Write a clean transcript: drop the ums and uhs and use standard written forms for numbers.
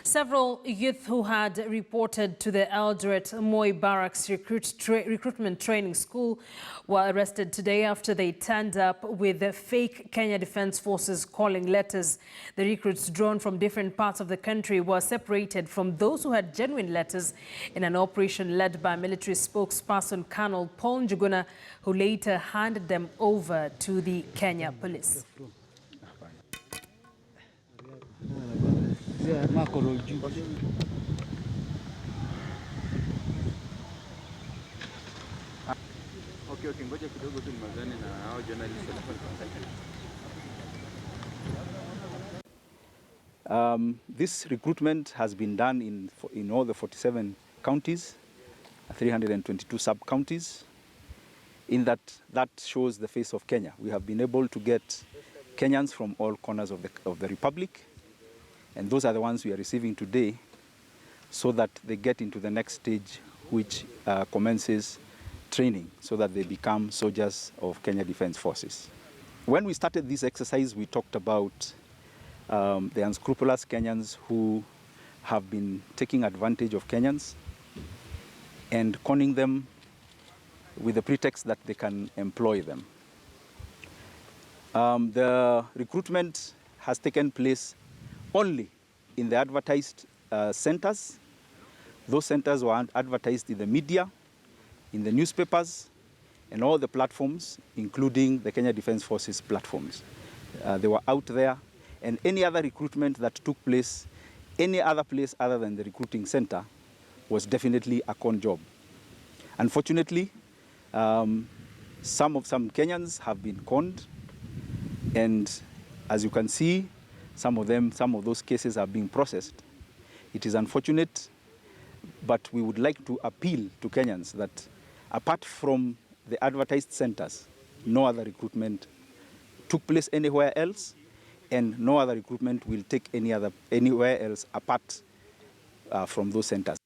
Several youth who had reported to the Eldoret Moi Barracks recruitment training school were arrested today after they turned up with the fake Kenya Defence Forces calling letters. The recruits drawn from different parts of the country were separated from those who had genuine letters in an operation led by military spokesperson Colonel Paul Njuguna, who later handed them over to the Kenya police. Ngoja kidogo tu nimalizane na hao journalists. This recruitment has been done in all the 47 counties, 322 sub-counties. In that shows the face of Kenya. We have been able to get Kenyans from all corners of the Republic, and those are the ones we are receiving today, so that they get into the next stage, which commences training, so that they become soldiers of Kenya Defence Forces. When we started this exercise, we talked about the unscrupulous Kenyans who have been taking advantage of Kenyans and conning them with the pretext that they can employ them. The recruitment has taken place only in the advertised centers. Those centers were advertised in the media, in the newspapers, and all the platforms, including the Kenya Defence Forces platforms. They were out there, and any other recruitment that took place any other place other than the recruiting center was definitely a con job. Unfortunately, some Kenyans have been conned, and as you can see, some of those cases are being processed. It is unfortunate, but we would like to appeal to Kenyans that apart from the advertised centers, no other recruitment took place anywhere else, and no other recruitment will take anywhere else apart from those centers.